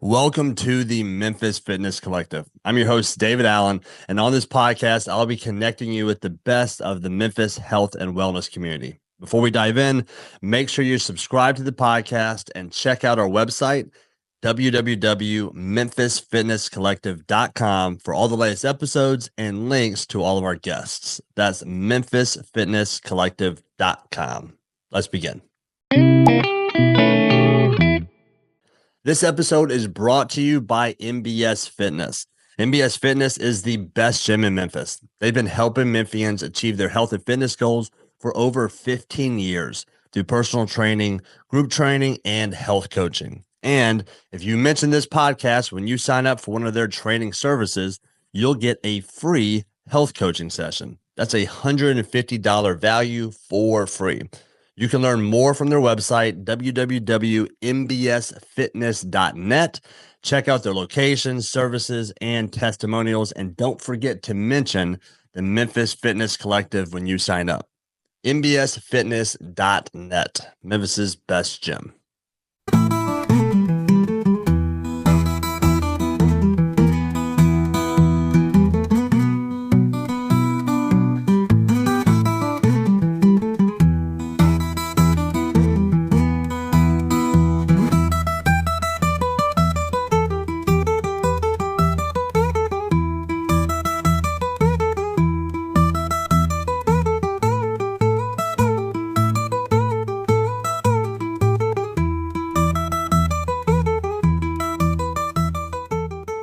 Welcome to the Memphis Fitness Collective. I'm your host, David Allen, and on this podcast, I'll be connecting you with the best of the Memphis health and wellness community. Before we dive in, make sure you subscribe to the podcast and check out our website, www.memphisfitnesscollective.com, for all the latest episodes and links to all of our guests. That's memphisfitnesscollective.com. Let's begin. This episode is brought to you by MBS Fitness. MBS Fitness is the best gym in Memphis. They've been helping Memphians achieve their health and fitness goals for over 15 years through personal training, group training, and health coaching. And if you mention this podcast when you sign up for one of their training services, you'll get a free health coaching session. That's a $150 value for free. You can learn more from their website, www.mbsfitness.net. Check out their locations, services, and testimonials. And don't forget to mention the Memphis Fitness Collective when you sign up. mbsfitness.net, Memphis's best gym.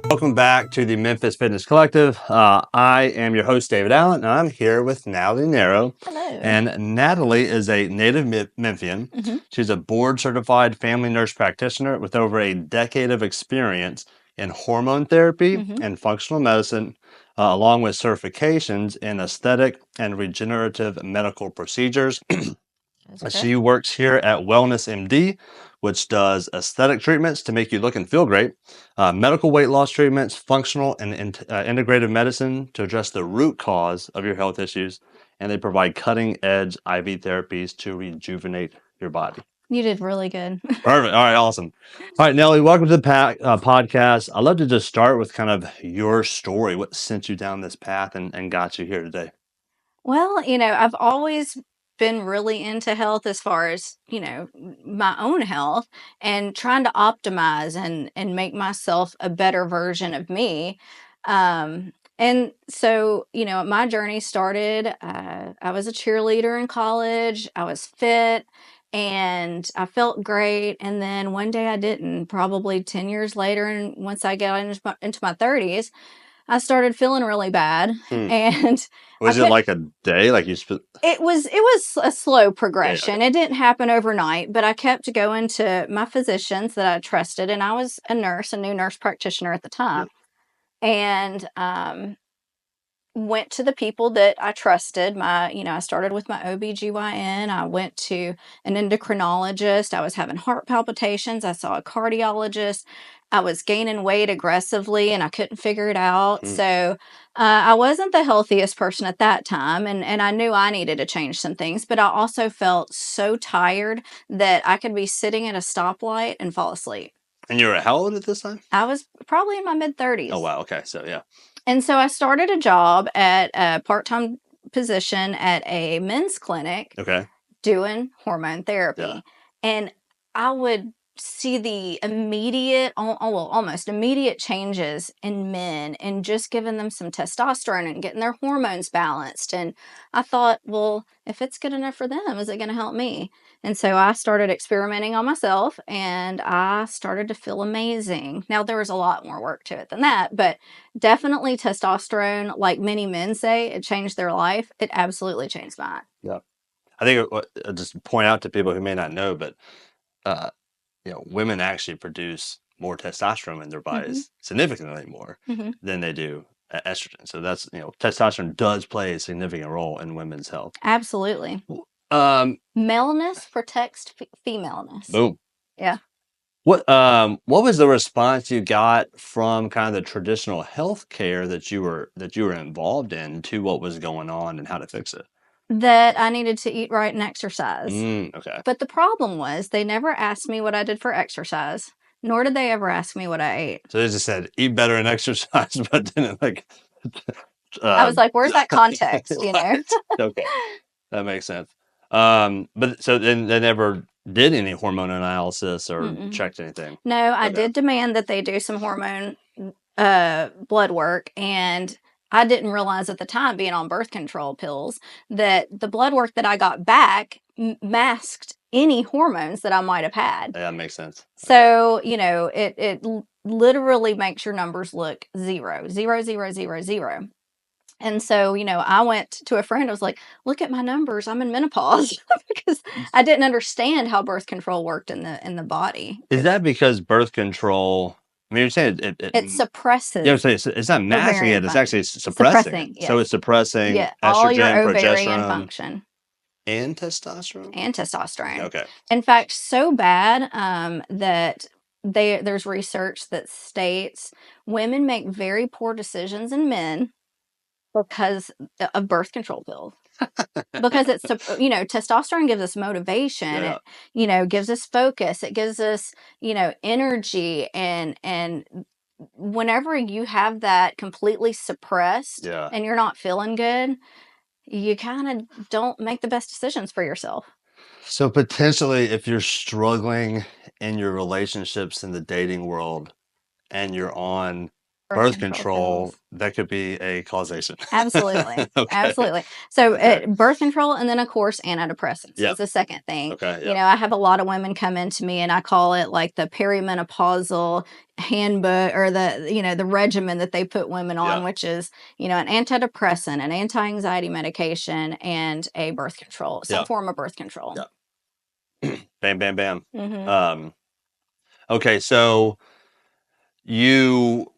Welcome back to the Memphis Fitness Collective. I am your host, David Allen, and I'm here with Natalie Narrow. Hello. And Natalie is a native Memphian. Mm-hmm. She's a board-certified family nurse practitioner with over a decade of experience in hormone therapy and functional medicine, along with certifications in aesthetic and regenerative medical procedures. She works here at Wellness MD, which does aesthetic treatments to make you look and feel great, medical weight loss treatments, functional and integrative medicine to address the root cause of your health issues, and they provide cutting-edge IV therapies to rejuvenate your body. You did really good. Perfect. All right, awesome. All right, Nellie, welcome to the podcast. I'd love to just start with kind of your story. What sent you down this path and got you here today? Well, I've always been really into health as far as, my own health and trying to optimize and make myself a better version of me. And so, my journey started, I was a cheerleader in college. I was fit and I felt great. And then one day I didn't, probably 10 years later. And once I got into my 30s, I started feeling really bad. And Was it like a day? Like it was a slow progression. Yeah. It didn't happen overnight, but I kept going to my physicians that I trusted, and I was a new nurse practitioner at the time. And went to the people that I trusted. I started with my OBGYN. I went to an endocrinologist. I was having heart palpitations. I saw a cardiologist. I was gaining weight aggressively and I couldn't figure it out. So I wasn't the healthiest person at that time. And I knew I needed to change some things, but I also felt so tired that I could be sitting at a stoplight and fall asleep. And you were how old at this time? I was probably in my mid-30s. Oh, wow. Okay. So, yeah. And so I started a job at a part-time position at a men's clinic doing hormone therapy. Yeah. And I would see the almost immediate changes in men and just giving them some testosterone and getting their hormones balanced. And I thought, well, if it's good enough for them, is it going to help me? And so I started experimenting on myself and I started to feel amazing. Now, there was a lot more work to it than that, but definitely testosterone, like many men say, it changed their life. It absolutely changed mine. Yeah. I think I'll just point out to people who may not know, but women actually produce more testosterone in their bodies, significantly more than they do estrogen. So that's, testosterone does play a significant role in women's health. Absolutely. Maleness protects femaleness. Boom. Yeah. What was the response you got from kind of the traditional health care that you were involved in to what was going on and how to fix it? That I needed to eat right and exercise. Okay. But the problem was they never asked me what I did for exercise. Nor did they ever ask me what I ate. So they just said, eat better and exercise, but then like, I was like, where's that context, you know? Okay, that makes sense. But so then they never did any hormone analysis or checked anything? No, I Okay. did demand that they do some hormone blood work, and I didn't realize at the time, being on birth control pills, that the blood work that I got back masked any hormones that I might have had. Yeah, that makes sense. So, you know, it literally makes your numbers look 0, 0, 0, 0, 0. And so, you know, I went to a friend. I was like, "Look at my numbers. I'm in menopause," because I didn't understand how birth control worked in the body. Is that because birth control? I mean, you're saying It suppresses yeah, so it's not masking ovarian it; it's function. actually suppressing it. Yes. So it's suppressing Yeah, all your estrogen, ovarian progesterone, function and testosterone. and testosterone. Okay. In fact, so bad that there's research that states women make very poor decisions in men because of birth control pills. Because it's, you know, testosterone gives us motivation. Yeah. It, you know, gives us focus. It gives us, you know, energy. And whenever you have that completely suppressed Yeah. and you're not feeling good, you kind of don't make the best decisions for yourself. So potentially, if you're struggling in your relationships in the dating world and you're on Birth birth control control, pills. that could be a causation. Absolutely. Okay. Absolutely. So Okay. birth control, and then of course antidepressants Yeah. is the second thing. Okay. You Yeah. know, I have a lot of women come into me, and I call it like the perimenopausal handbook, or the, you know, the regimen that they put women on, Yeah. which is, you know, an antidepressant, an anti-anxiety medication, and a birth control, some Yeah. form of birth control. Yeah. Bam, bam, bam. Mm-hmm. Okay, so you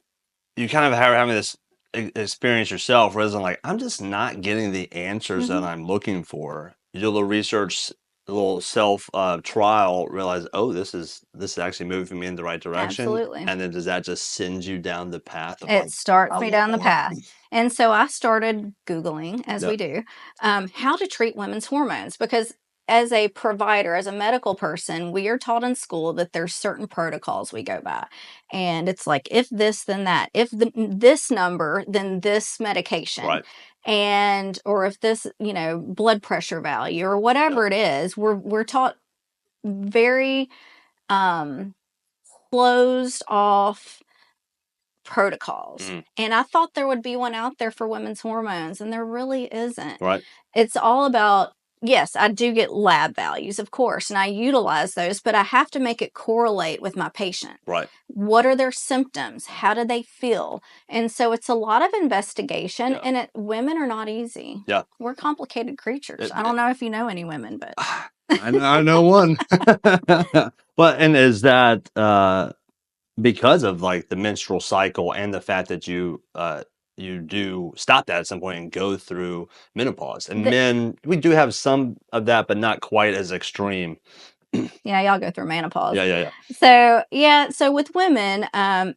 kind of have having this experience yourself, where it's like, I'm just not getting the answers that Mm-hmm. I'm looking for. You do a little research, a little self trial, realize, oh, this is actually moving me in the right direction. Absolutely. And then does that just send you down the path of It like, starts I me want down the more? path. And so I started Googling, as Yeah. we do, how to treat women's hormones. Because as a provider, as a medical person, we are taught in school that there's certain protocols we go by. And it's like, if this, then that. If this number, then this medication. Right. And, or if this, you know, blood pressure value, or whatever it is, we're taught very closed off protocols. Mhm. And I thought there would be one out there for women's hormones, and there really isn't. Right. It's all about, yes, I do get lab values, of course, and I utilize those, but I have to make it correlate with my patient. Right. What are their symptoms? How do they feel? And so it's a lot of investigation, Yeah. and women are not easy. Yeah. We're complicated creatures. I don't know if you know any women, but I know one. Well, and is that because of like the menstrual cycle and the fact that you do stop that at some point and go through menopause? And the, men, we do have some of that, but not quite as extreme. yeah, y'all go through menopause. Yeah. So, yeah, so with women,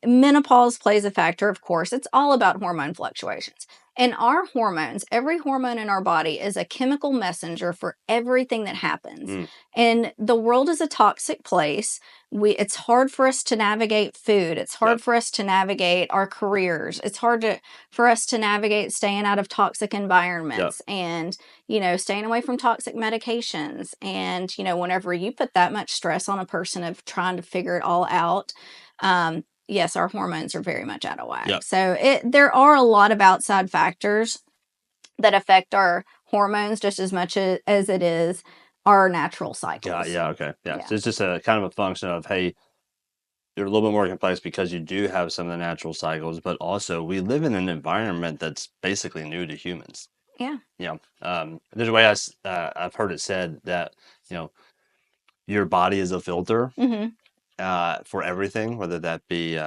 menopause plays a factor, of course. It's all about hormone fluctuations. And our hormones, every hormone in our body is a chemical messenger for everything that happens. Mm. And the world is a toxic place. It's hard for us to navigate food. It's hard for us to navigate our careers. It's hard for us to navigate staying out of toxic environments and, you know, staying away from toxic medications. And, you know, whenever you put that much stress on a person of trying to figure it all out, yes, our hormones are very much out of whack. Yep. So there are a lot of outside factors that affect our hormones just as much as it is our natural cycles. Yeah. Okay. Yeah. So it's just a kind of a function of, hey, you're a little bit more complex because you do have some of the natural cycles, but also we live in an environment that's basically new to humans. Yeah. Yeah. There's a way I've heard it said that, you know, your body is a filter for everything, whether that be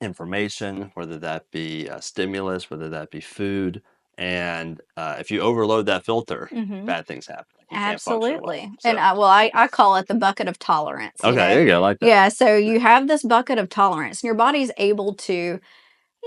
information, whether that be stimulus, whether that be food. And if you overload that filter, bad things happen. You can't function well. Absolutely. And I call it the bucket of tolerance. Okay, there you go. I like that. Yeah. So you have this bucket of tolerance, and your body's able to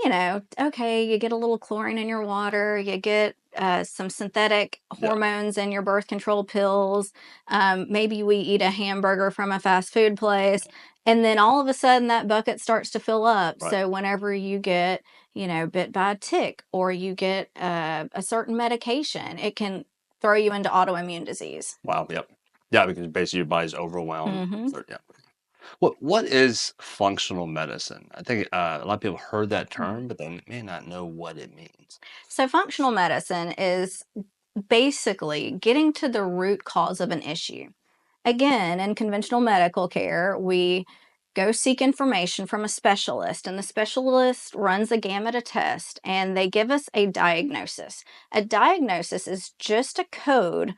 okay, you get a little chlorine in your water, you get some synthetic Yeah. hormones in your birth control pills. Maybe we eat a hamburger from a fast food place, and then all of a sudden that bucket starts to fill up. Right. So whenever you get, bit by a tick or you get a certain medication, it can throw you into autoimmune disease. Wow. Yep. Yeah, because basically your body's overwhelmed. Hmm. Yeah. What is functional medicine? I think a lot of people heard that term, but they may not know what it means. So functional medicine is basically getting to the root cause of an issue. Again, in conventional medical care, we go seek information from a specialist, and the specialist runs a gamut of tests and they give us a diagnosis. A diagnosis is just a code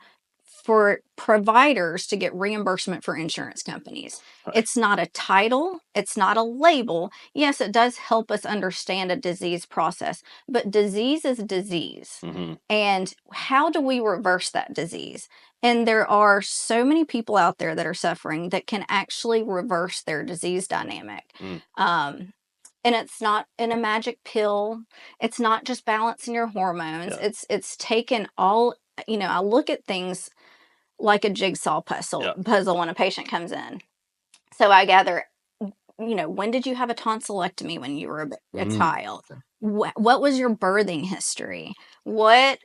for providers to get reimbursement for insurance companies. Right. It's not a title, it's not a label. Yes, it does help us understand a disease process, but disease is disease. Hmm. And how do we reverse that disease? And there are so many people out there that are suffering that can actually reverse their disease dynamic. Mm. Um, and it's not in a magic pill. It's not just balancing your hormones. Yeah. It's taken all, I look at things like a jigsaw Yeah. puzzle when a patient comes in. So I gather, when did you have a tonsillectomy when you were a Mm. child? What was your birthing history? What,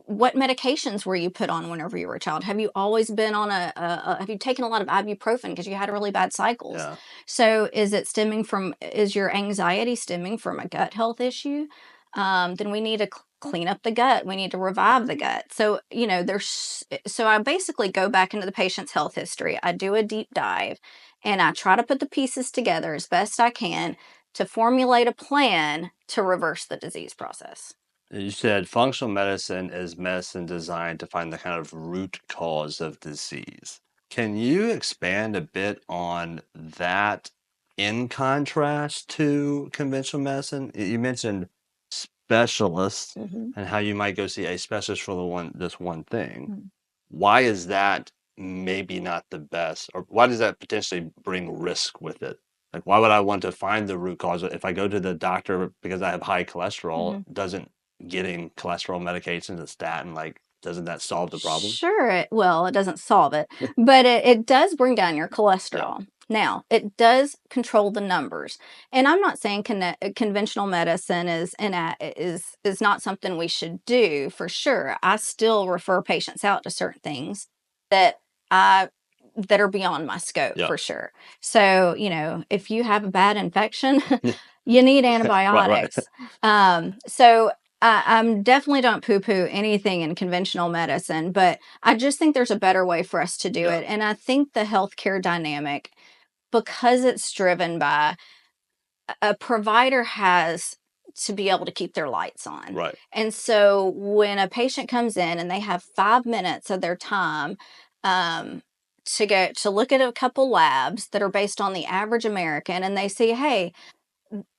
what medications were you put on whenever you were a child? Have you always been on have you taken a lot of ibuprofen because you had really bad cycles? Yeah. So is your anxiety stemming from a gut health issue? Then we need to clean up the gut. We need to revive the gut. So, so I basically go back into the patient's health history. I do a deep dive and I try to put the pieces together as best I can to formulate a plan to reverse the disease process. You said functional medicine is medicine designed to find the kind of root cause of disease. Can you expand a bit on that in contrast to conventional medicine? You mentioned specialists Mm-hmm. and how you might go see a specialist for this one thing. Why is that maybe not the best, or why does that potentially bring risk with it? Like, why would I want to find the root cause? If I go to the doctor because I have high cholesterol, Mm-hmm. doesn't getting cholesterol medications, a statin, like, doesn't that solve the problem? Sure. It doesn't solve it, but it does bring down your Yeah. cholesterol. Now, it does control the numbers. And I'm not saying conventional medicine is not something we should do for sure. I still refer patients out to certain things that I that are beyond my scope Yeah. for sure. So, if you have a bad infection, you need Right, right. antibiotics. So I'm definitely don't poo poo anything in conventional medicine, but I just think there's a better way for us to do Yeah. it. And I think the healthcare dynamic, because it's driven by a provider, has to be able to keep their lights on. Right. And so when a patient comes in and they have 5 minutes of their time, to go to look at a couple labs that are based on the average American, and they see, hey,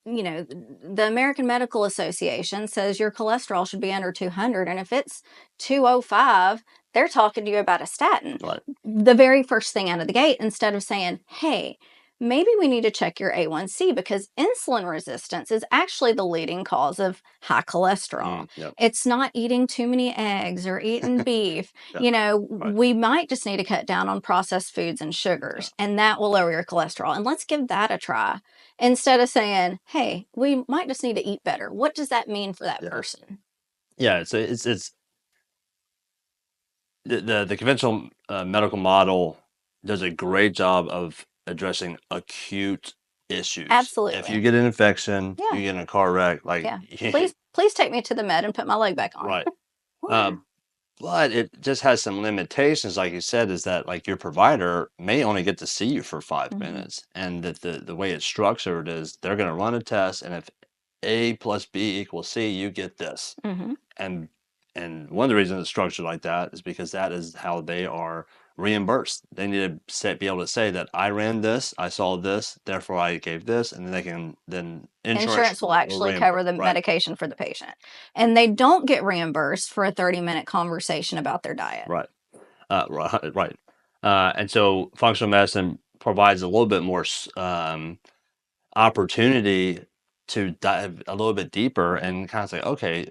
the American Medical Association says your cholesterol should be under 200. And if it's 205, they're talking to you about a statin. Right. The very first thing out of the gate, instead of saying, hey, maybe we need to check your A1C because insulin resistance is actually the leading cause of high cholesterol. Yep. It's not eating too many eggs or eating beef. Yeah. Right. We might just need to cut down on processed foods and Yeah. sugars, and that will lower your cholesterol. And let's give that a try instead of saying, hey, we might just need to eat better. What does that mean for that Yeah. person? Yeah. So it's the conventional medical model does a great job of addressing acute issues. If you Absolutely. get an infection, you Yeah. get in a car wreck, like, Yeah. Please take me to the med and put my leg back on. right. Uh, but it just has some limitations, like you said, is that like your provider may only get to see you for 5 minutes, and that the way it's structured is they're going to run a test, and if A plus B equals C, you get this. Mm-hmm. And one of the reasons it's structured like that is because that is how they are reimbursed. They need to be able to say that I ran this, I saw this, therefore I gave this, and then they can insurance Insurance will will actually reimburse. cover the Right. medication for the patient. And they don't get reimbursed for a 30-minute conversation about their diet. Right. Right. Right. And so functional medicine provides a little bit more opportunity to dive a little bit deeper and kind of say, okay,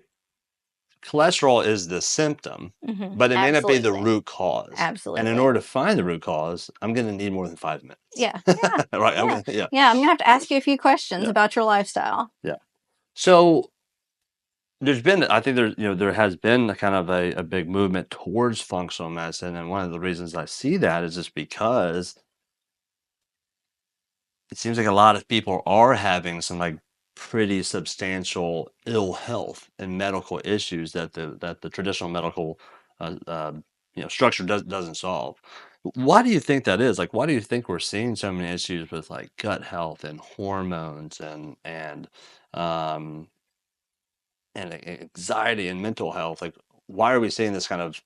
cholesterol is the symptom, but it may not be the Absolutely. root cause. And in Absolutely. order to find the root cause, I'm going to need more than 5 minutes. Yeah. Yeah. Right. Yeah. Yeah. Yeah. I'm going to have to ask you a few questions Yeah. about your lifestyle. Yeah. So there's been, I think there has been a kind of a big movement towards functional medicine. And one of the reasons I see that is just because it seems like a lot of people are having some like pretty substantial ill health and medical issues that the traditional medical structure doesn't solve. Why do you think that is? Like, why do you think we're seeing so many issues with like gut health and hormones um, and anxiety and mental health? Like, why are we seeing this kind of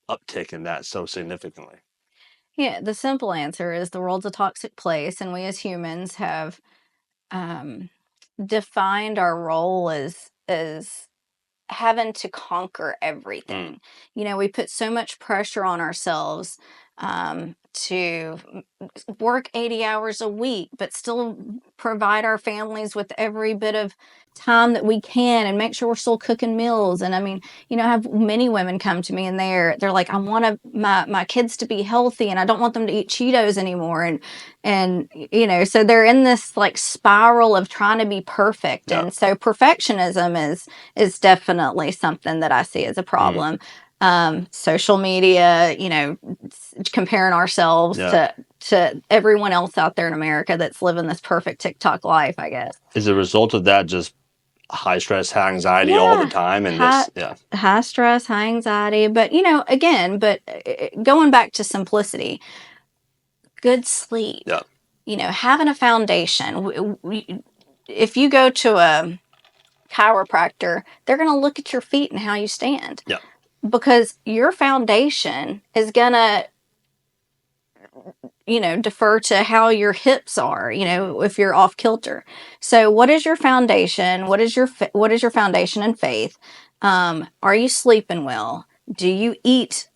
uptick in that so significantly? Yeah. The simple answer is the world's a toxic place, and we as humans have um, defined our role as having to conquer Mm, everything. You know, we put so much pressure on ourselves to work 80 hours a week, but still provide our families with every bit of time that we can and make sure we're still cooking meals. And I mean, you know, I have many women come to me and they're like, I want my kids to be healthy and I don't want them to eat Cheetos anymore. And you know, so they're in this like spiral of trying to be perfect. yeah. And so perfectionism is definitely something that I see as a Mm, problem. Social media, you know, comparing ourselves yeah. to everyone else out there in America that's living this perfect TikTok life, I guess. Is a result of that just high stress, high anxiety all the Yeah, time, and high just yeah, high stress, high anxiety, but you know, again, but going back to simplicity, good sleep. yeah, You know, having a foundation. If you go to a chiropractor, they're going to look at your feet and how you stand yeah, because your foundation is going to, you know, defer to how your hips are, you know, if you're off kilter. So what is your foundation? What is your foundation in faith? Are you sleeping well? Do you eat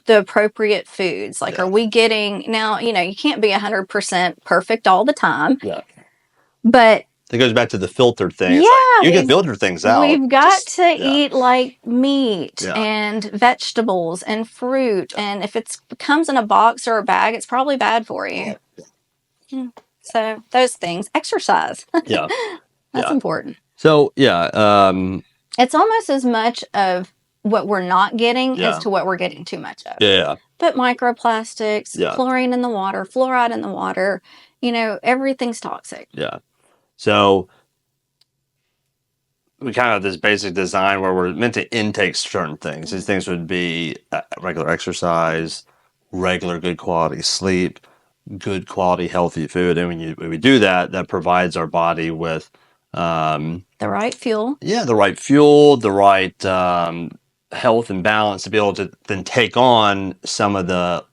the appropriate foods? Like, are yeah, we getting now, you know, you can't be 100% perfect all the time, yeah. but It goes back to the filtered thing. It's like yeah, you can filter things out. we've got Just to yeah, eat like meat yeah, and vegetables and fruit. And if it comes in a box or a bag, it's probably bad for you. Mm. So those things, exercise, yeah, that's yeah. important. So yeah, It's almost as much of what we're not getting as yeah, to what we're getting too much of. yeah, But microplastics, yeah, chlorine in the water, fluoride in the water, you know, everything's toxic. yeah. So we kind of have this basic design where we're meant to intake certain things. These things would be regular exercise, regular good quality sleep, good quality healthy food, and when we do that, that provides our body with The right fuel. yeah, the right fuel, the right health and balance to be able to then take on some of the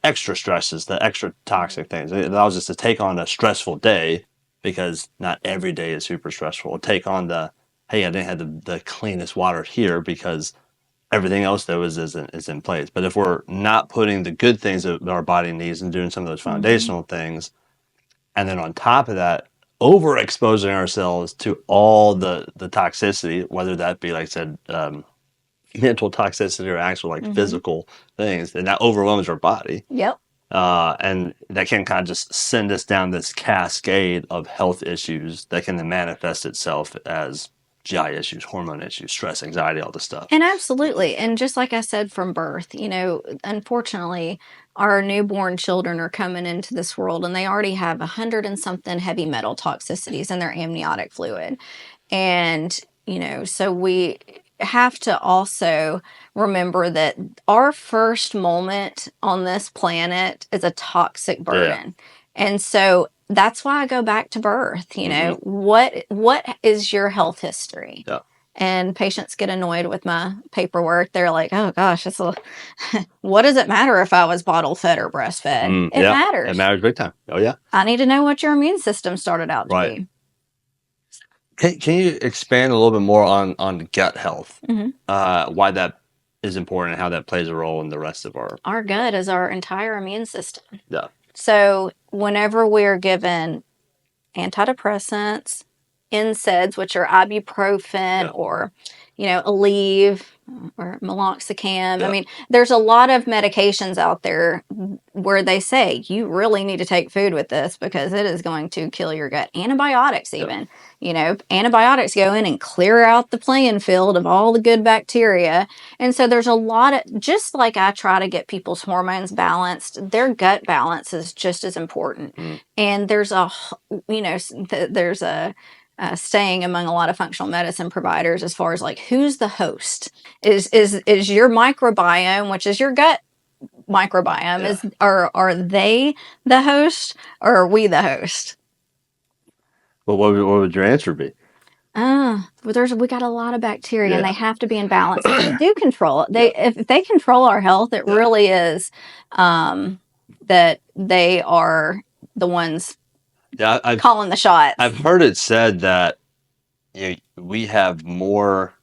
extra stresses, the extra toxic things. It allows us to take on a stressful day because not every day is super stressful. Take on the hey, I didn't have the cleanest water here because everything else though is in place. But if we're not putting the good things that our body needs and doing some of those Mm-hmm. foundational things, and then on top of that, overexposing ourselves to all the toxicity, whether that be like I said, mental toxicity or actual like Mm-hmm. physical things, and that overwhelms our body. Yep. And that can kind of just send us down this cascade of health issues that can then manifest itself as GI issues, hormone issues, stress, anxiety, all this stuff. And absolutely. And just like I said from birth, you know, unfortunately, our newborn children are coming into this world and they already have 100 and something heavy metal toxicities in their amniotic fluid. And, you know, so we have to also remember that our first moment on this planet is a toxic Yeah. burden. And so that's why I go back to birth, you know, Hmm. what is your health history? Yeah. And patients get annoyed with my paperwork. They're like, "Oh gosh, what does it matter if I was bottle fed or breastfed? Mm, It yeah. It matters. matters big time. Oh yeah. I need to know what your immune system started out to Right. be." Can you expand a little bit more on gut health? Mhm. Why that is important and how that plays a role in the rest of our Our gut is our entire immune system. yeah. So whenever we're given antidepressants, NSAIDs, which are ibuprofen or, Aleve or meloxicam. I mean, there's a lot of medications out there where they say you really need to take food with this because it is going to kill your gut. Antibiotics even. Antibiotics go in and clear out the playing field of all the good bacteria. And so there's a lot of, just like I try to get people's hormones balanced, their gut balance is just as important. And there's there's a staying among a lot of functional medicine providers as far as like who's the host. Is your microbiome, which is your gut microbiome, are they the host or are we the host? Well, what would your answer be? We got a lot of bacteria and they have to be in balance. If we do control it, if they control our health, it really is that they are the ones calling the shots. I've heard it said that we have more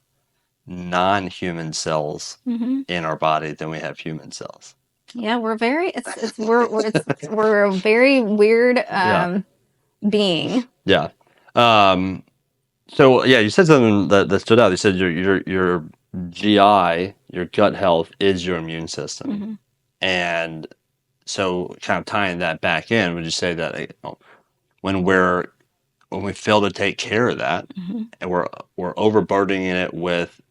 non-human cells in our body than we have human cells. Yeah, we're very we're a very weird being. Yeah. So you said something that stood out. You said your GI, your gut health, is your immune system, and so kind of tying that back in, would you say that when we fail to take care of that, and we're overburdening it with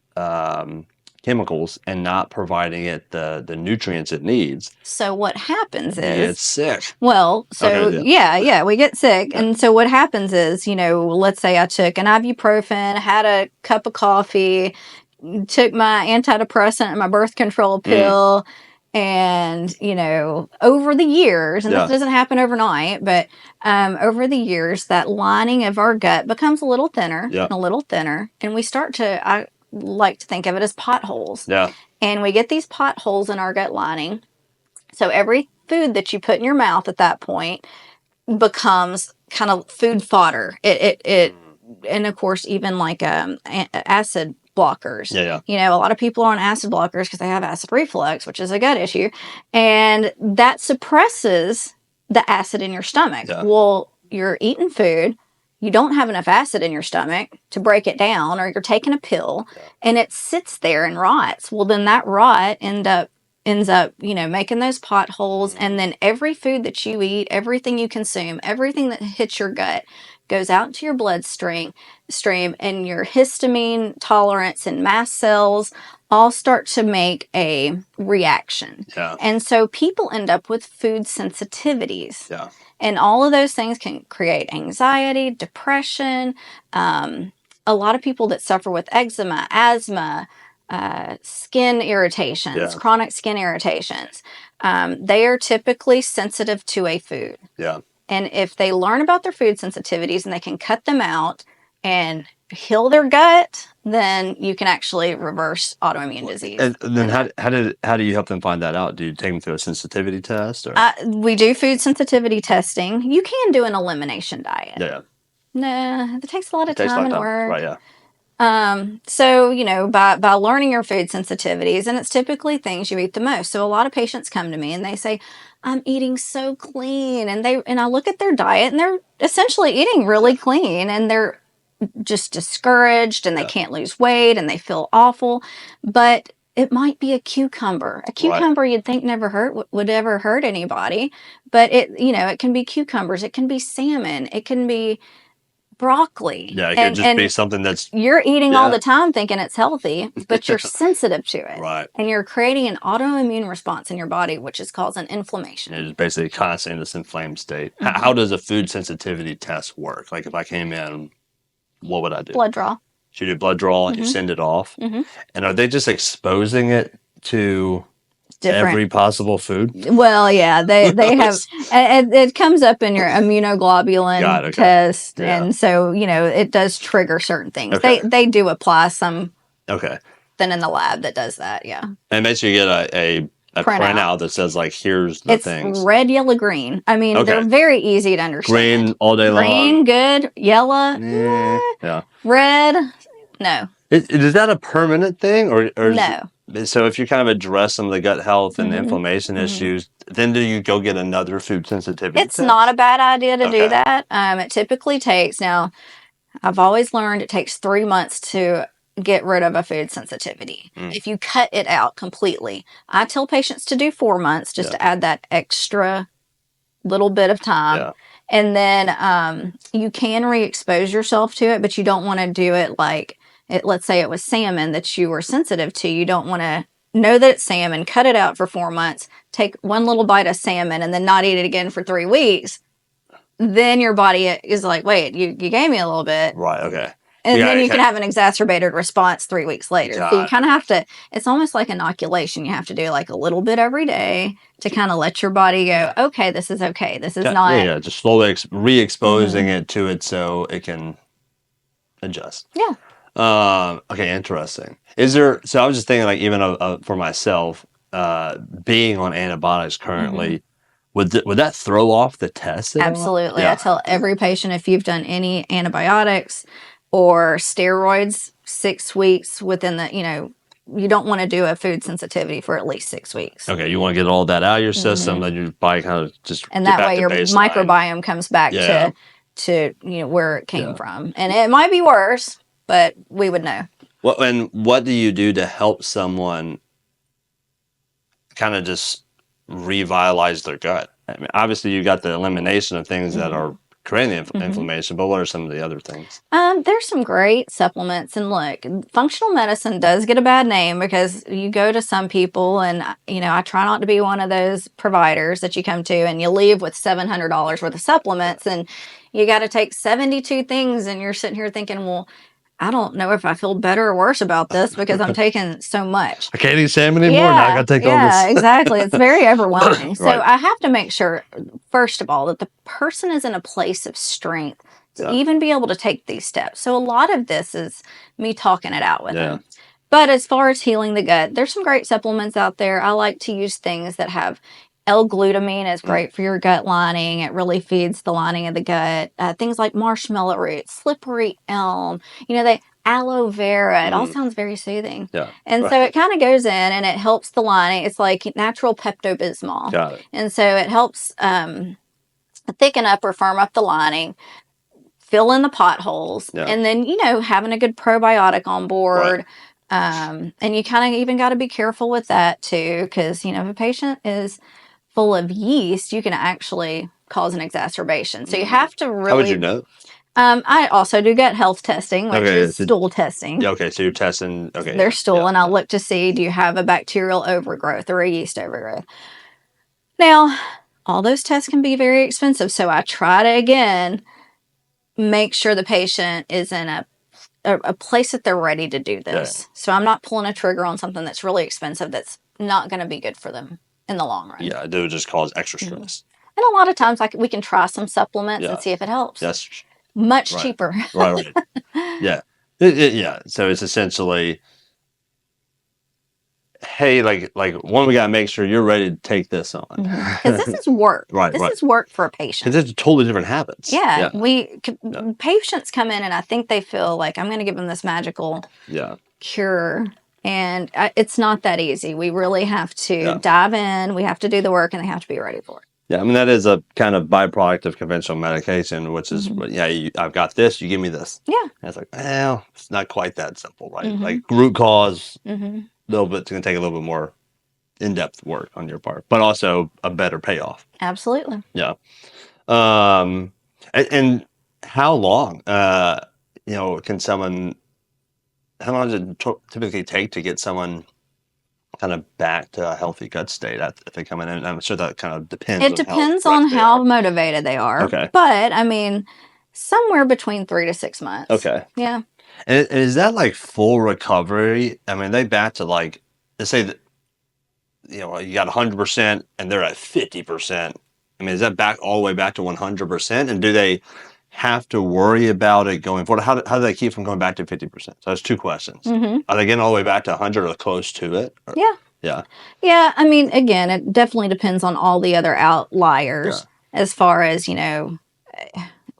chemicals and not providing it the nutrients it needs. So what happens is we get sick. Well, so we get sick. And so what happens is, let's say I took an ibuprofen, had a cup of coffee, took my antidepressant and my birth control pill, and, over the years, and this doesn't happen overnight, but over the years, that lining of our gut becomes a little thinner and a little thinner, and we start to, I like to think of it as potholes. Yeah. And we get these potholes in our gut lining. So every food that you put in your mouth at that point becomes kind of food fodder. And of course, even like acid blockers. A lot of people are on acid blockers because they have acid reflux, which is a gut issue, and that suppresses the acid in your stomach. Well, you're eating food, you don't have enough acid in your stomach to break it down, or you're taking a pill and it sits there and rots. Well, then that rot ends up, making those potholes. And then every food that you eat, everything you consume, everything that hits your gut goes out into your bloodstream, and your histamine tolerance and mast cells all start to make a reaction. And so people end up with food sensitivities. And all of those things can create anxiety, depression. A lot of people that suffer with eczema, asthma, skin irritations, chronic skin irritations, they are typically sensitive to a food. And if they learn about their food sensitivities and they can cut them out and heal their gut, then you can actually reverse autoimmune disease. And then how do you help them find that out? Do you take them through a sensitivity test? Or? We do food sensitivity testing. You can do an elimination diet. No, it takes a lot of time and work. Right, So, by learning your food sensitivities, and it's typically things you eat the most. So a lot of patients come to me and they say, I'm eating so clean. And I look at their diet and they're essentially eating really clean, and they're just discouraged and they can't lose weight and they feel awful. But it might be a cucumber. A cucumber you'd think would ever hurt anybody. But it can be cucumbers. It can be salmon. It can be broccoli. It could just be something that's... You're eating all the time thinking it's healthy, but you're sensitive to it. And you're creating an autoimmune response in your body, which is causing inflammation. It's basically constantly in this inflamed state. How does a food sensitivity test work? Like if I came in, what would I do? Blood draw. So you do blood draw and you send it off. And are they just exposing it to... every possible food? Well, yeah, they have. It comes up in your immunoglobulin test, and so it does trigger certain things. They do apply some. Then in the lab that does that, and makes you get a printout that says like, here's the things. It's red, yellow, green. I mean, they're very easy to understand. Green all day long. Green, good. Yellow, red, no. Is that a permanent thing, or No. so if you kind of address some of the gut health and Mm-hmm. inflammation Mm-hmm. issues, then do you go get another food sensitivity It's not a test? bad idea to do Okay. that. It typically takes, now, I've always learned it takes 3 months to get rid of a food sensitivity. Mm. If you cut it out completely, I tell patients to do 4 months just Yeah. to add that extra little bit of time. Yeah. And then you can re-expose yourself to it, but you don't want to do it like let's say it was salmon that you were sensitive to. You don't want to know that it's salmon, cut it out for 4 months, take one little bite of salmon, and then not eat it again for 3 weeks. Then your body is like, wait, you gave me a little bit. Right. Okay. And then you can Okay. have an exacerbated response 3 weeks later. So you kind of have to, it's almost like inoculation. You have to do like a little bit every day to kind of let your body go, okay, this is okay. This is not. Yeah, just slowly re-exposing it to it so it can adjust. Yeah. Okay, interesting. Is there, so I was just thinking, like, even for myself, being on antibiotics currently, would that throw off the test at all? Absolutely. Yeah. I tell every patient if you've done any antibiotics or steroids 6 weeks within the, you don't want to do a food sensitivity for at least 6 weeks. Okay, you want to get all that out of your system, then your body kind of just And get that back way to your baseline. microbiome comes back Yeah. to where it came from. And it might be worse, but we would know. What do you do to help someone kind of just revitalize their gut? I mean, obviously you got the elimination of things that are creating the inflammation, but what are some of the other things? There's some great supplements, and look, functional medicine does get a bad name because you go to some people, and I try not to be one of those providers that you come to and you leave with $700 worth of supplements, and you got to take 72 things, and you're sitting here thinking, well, I don't know if I feel better or worse about this because I'm taking so much. I can't eat salmon anymore. Now I got to take all this. Yeah, exactly. It's very overwhelming. Right. So I have to make sure, first of all, that the person is in a place of strength to even be able to take these steps. So a lot of this is me talking it out with them. But as far as healing the gut, there's some great supplements out there. I like to use things that have L-glutamine is great for your gut lining. It really feeds the lining of the gut. Things like marshmallow root, slippery elm, aloe vera. It all sounds very soothing. Yeah. And so it kind of goes in and it helps the lining. It's like natural Pepto-Bismol. Got it. And so it helps thicken up or firm up the lining, fill in the potholes, and then, having a good probiotic on board. Right. And you kind of even got to be careful with that too, because, if a patient is full of yeast, you can actually cause an exacerbation. So you have to really. How would you know? I also do gut health testing, which is stool testing. Yeah, okay, so you're testing. Okay, their stool, and I'll look to see, do you have a bacterial overgrowth or a yeast overgrowth? Now, all those tests can be very expensive, so I try to again make sure the patient is in a place that they're ready to do this. Yeah. So I'm not pulling a trigger on something that's really expensive that's not going to be good for them in the long run. Yeah, it would just cause extra stress. And a lot of times we can try some supplements and see if it helps. That's much cheaper. Right. Yeah. Yeah. So it's essentially, hey, like one, we got to make sure you're ready to take this on. Because this is work. This is work for a patient. Because it's totally different habits. Yeah. Patients come in and I think they feel like I'm going to give them this magical cure. And it's not that easy. We really have to dive in. We have to do the work, and they have to be ready for it. Yeah, I mean, that is a kind of byproduct of conventional medication, which is, I've got this, you give me this. Yeah. And it's like, well, it's not quite that simple, right? Like root cause, little bit, it's going to take a little bit more in-depth work on your part, but also a better payoff. Absolutely. Yeah. And how long, how long does it typically take to get someone kind of back to a healthy gut state if they come in? And I'm sure that kind of depends. It depends on how motivated they are. Okay. But I mean, somewhere between 3 to 6 months. Okay. Yeah. And is that like full recovery? I mean, they back to like, let's say that, you got 100% and they're at 50%. I mean, is that back all the way back to 100%? And do they have to worry about it going forward? How do they keep from going back to 50%? So that's two questions. Are they getting all the way back to 100 or close to it? Or? Yeah. Yeah. Yeah. I mean, again, it definitely depends on all the other outliers as far as,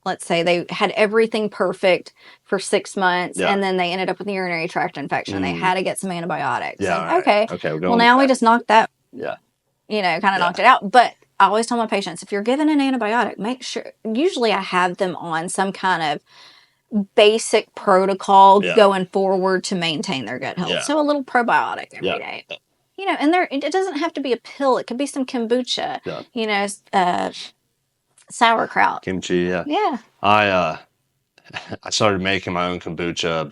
let's say they had everything perfect for 6 months, Yeah. and then they ended up with a urinary tract infection. They had to get some antibiotics. Yeah, And, right. okay, Okay, well, now we just knocked that, Yeah. kind of knocked it out. But I always tell my patients, if you're given an antibiotic, make sure, usually I have them on some kind of basic protocol going forward to maintain their gut health. Yeah. So a little probiotic every day. And it doesn't have to be a pill. It could be some kombucha, sauerkraut. Kimchi, yeah. Yeah. I started making my own kombucha,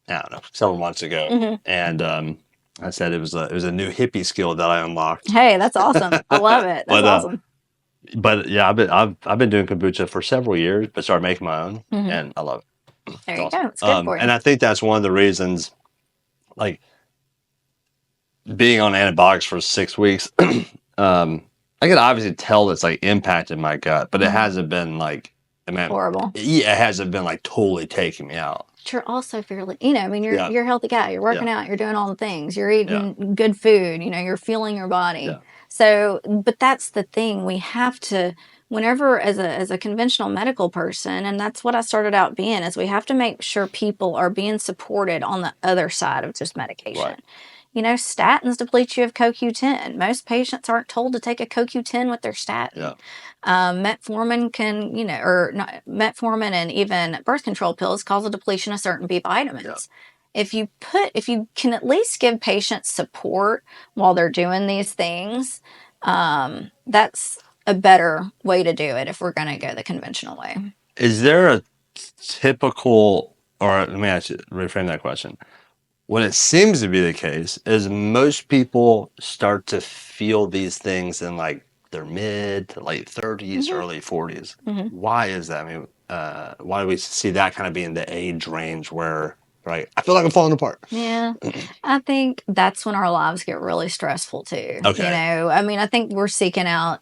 I don't know, several months ago. And I said it was a new hippie skill that I unlocked. Hey, that's awesome. I love it. That's awesome. But yeah, I've been doing kombucha for several years, but started making my own, and I love it. There you go. It's good for you. And I think that's one of the reasons, like being on antibiotics for 6 weeks, I can obviously tell it's like impacted my gut, but it hasn't been like, horrible. Yeah, it hasn't been like totally taking me out. But you're also fairly, you're a healthy guy. You're working out. You're doing all the things. You're eating good food. You're fueling your body. Yeah. So, but that's the thing. We have to, whenever as a conventional medical person, and that's what I started out being, is we have to make sure people are being supported on the other side of just medication. Right. Statins deplete you of CoQ10. Most patients aren't told to take a CoQ10 with their statin. Yeah. Metformin metformin and even birth control pills cause a depletion of certain B vitamins. Yeah. If you can at least give patients support while they're doing these things, that's a better way to do it if we're going to go the conventional way. Is there a typical, or let me reframe that question. What it seems to be the case is most people start to feel these things in like their mid to late 30s, early 40s. Why is that? I mean, why do we see that kind of being the age range where, right, I feel like I'm falling apart? Yeah, I think that's when our lives get really stressful too. Okay. I think we're seeking out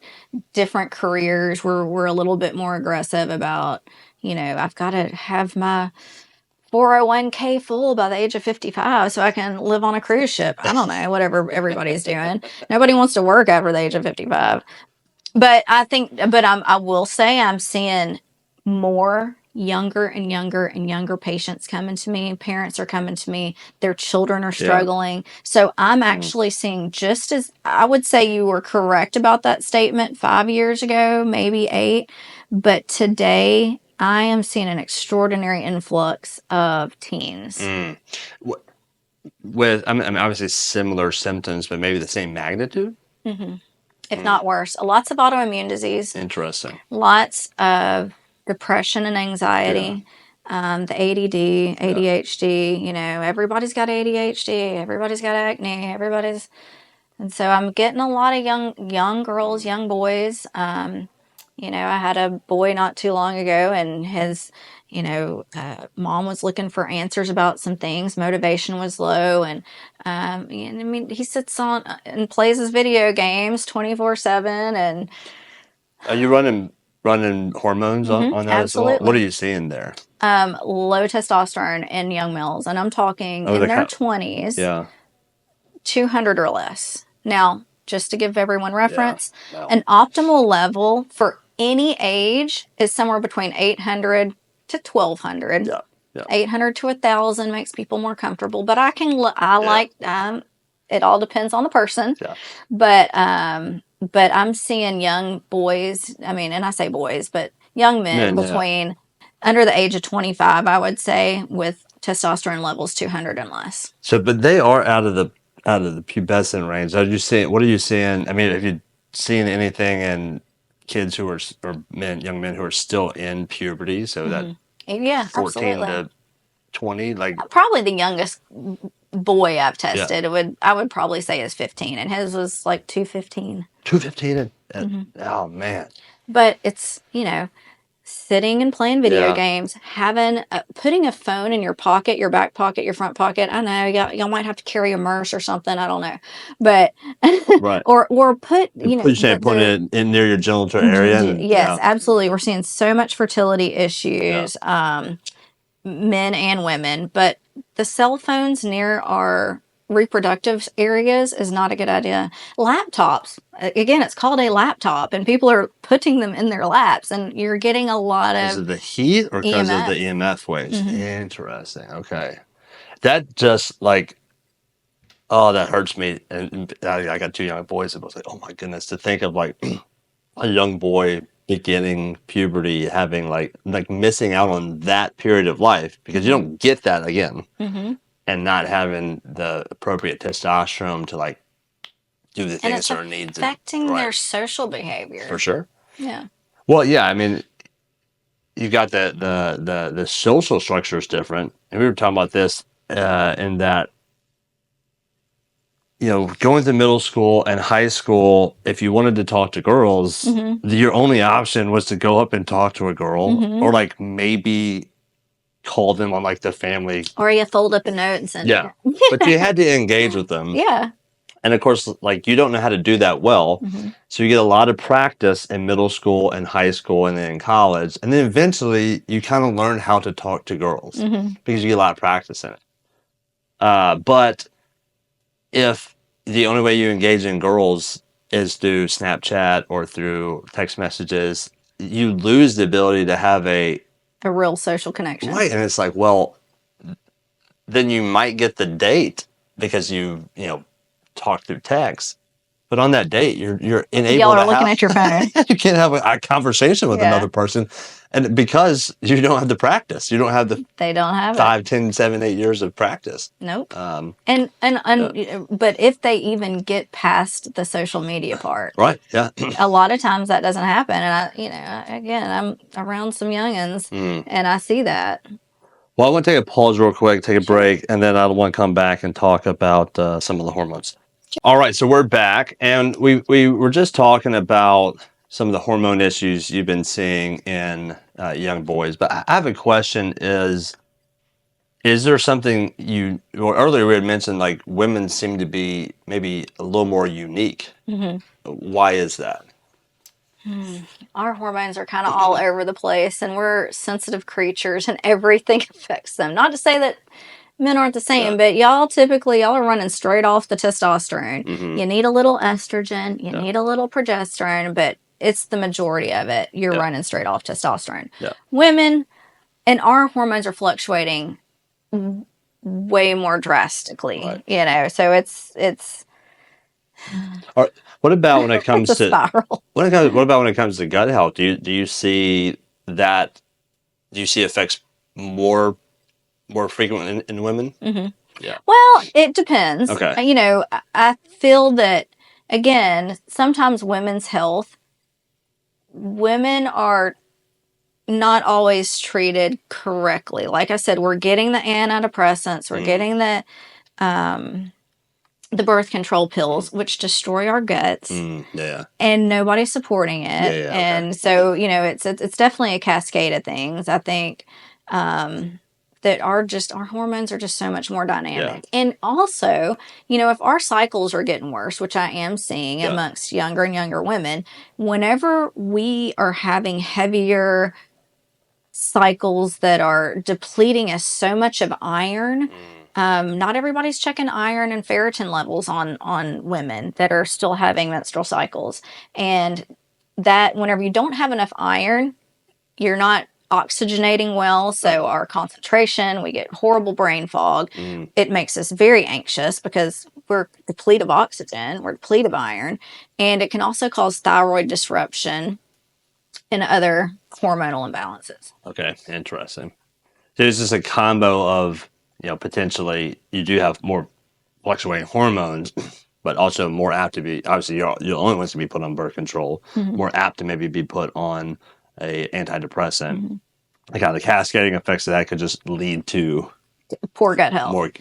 different careers. We're a little bit more aggressive about, I've got to have my 401k full by the age of 55 so I can live on a cruise ship. I don't know, whatever everybody's doing. Nobody wants to work after the age of 55. But I will say I'm seeing more younger and younger and younger patients coming to me. Parents are coming to me. Their children are struggling. Yeah. So I'm actually seeing, just as I would say you were correct about that statement 5 years ago, maybe 8. But today I am seeing an extraordinary influx of teens. With, obviously similar symptoms, but maybe the same magnitude? If not worse. Lots of autoimmune disease. Interesting. Lots of depression and anxiety. The ADD, ADHD, everybody's got ADHD, everybody's got acne, and so I'm getting a lot of young girls, young boys. I had a boy not too long ago, and his, mom was looking for answers about some things. Motivation was low, and he sits on and plays his video games 24/7. And are you running hormones on that absolutely. as well? What are you seeing there? Low testosterone in young males, and I'm talking in their 20s, 200 or less. Now, just to give everyone reference, an optimal level for any age is somewhere between 800 to 1200. 800 to 1000 makes people more comfortable, but it all depends on the person. But I'm seeing young boys, and I say boys, but young men between under the age of 25, I would say, with testosterone levels 200 and less. So, but they are out of the pubescent range. What are you seeing? Have you seen anything in kids young men who are still in puberty? So that 14 absolutely. to 20, like probably the youngest boy I've tested, I would probably say is 15, and his was like 215. 215. Oh man. But it's, sitting and playing video games, putting a phone in your pocket, your back pocket, your front pocket. I know y'all might have to carry a Merce or something. I don't know, but or put you're saying putting it in near your genital area. Yes, absolutely. We're seeing so much fertility issues, men and women, but the cell phones near our reproductive areas is not a good idea. Laptops, again, it's called a laptop, and people are putting them in their laps, and you're getting a lot Because of of the heat or because of the EMF. EMF waves? Interesting. Okay. That just like, oh, that hurts me. And I got 2 young boys. And I was like, oh my goodness, to think of like a young boy beginning puberty, having like missing out on that period of life because you don't get that again, and not having the appropriate testosterone to like do the And things it's that are needs. affecting their Right. social behavior. For sure. Yeah. Well, yeah, I mean, you got the social structure is different, and we were talking about this in that, going to middle school and high school, if you wanted to talk to girls, your only option was to go up and talk to a girl, or like maybe call them on like the family. Or you fold up a note and send Yeah, it. but you had to engage with them. Yeah. And of course, like you don't know how to do that well. So you get a lot of practice in middle school and high school and then in college. And then eventually you kind of learn how to talk to girls because you get a lot of practice in it. But if the only way you engage in girls is through Snapchat or through text messages, you lose the ability to have a real social connection. Right. And it's like, well, then you might get the date because you talk through text. But on that date, you're unable Y'all are to looking have, at your phone. you can't have a conversation with Yeah. another person. And because you don't have the practice, you don't have the They don't have 5, 10, 7, 8 years of practice. Nope. But if they even get past the social media part, Right. Yeah. a lot of times that doesn't happen. And I'm around some youngins, and I see that. Well, I want to take a pause real quick, take a break, and then I want to come back and talk about some of the hormones. All right, so we're back, and we were just talking about some of the hormone issues you've been seeing in young boys. But I have a question: is there something earlier we had mentioned like women seem to be maybe a little more unique? Why is that? Our hormones are kind of all over the place, and we're sensitive creatures, and everything affects them. Not to say that men aren't the same, but y'all are running straight off the testosterone. You need a little estrogen, you need a little progesterone, but it's the majority of it. You're running straight off testosterone. Women, and our hormones are fluctuating way more drastically, so it's what about when it comes it's a to spiral. what about when it comes to gut health? Do you see that? Do you see effects more frequent in women? Yeah. Well, it depends. Okay. I feel that again, sometimes women are not always treated correctly. Like I said, we're getting the antidepressants, we're getting the birth control pills, which destroy our guts. And nobody's supporting it. And so, it's definitely a cascade of things. I think that our hormones are just so much more dynamic. And also, if our cycles are getting worse, which I am seeing amongst younger and younger women, whenever we are having heavier cycles that are depleting us so much of iron, not everybody's checking iron and ferritin levels on women that are still having menstrual cycles. And that whenever you don't have enough iron, you're not oxygenating well. So our concentration, we get horrible brain fog. It makes us very anxious because we're depleted of oxygen, we're depleted of iron. And it can also cause thyroid disruption and other hormonal imbalances. Okay, interesting. So it's just a combo of, potentially you do have more fluctuating hormones, but also more apt to be, obviously you're the only ones to be put on birth control, more apt to maybe be put on a antidepressant. Like how the cascading effects of that could just lead to poor gut health. Poor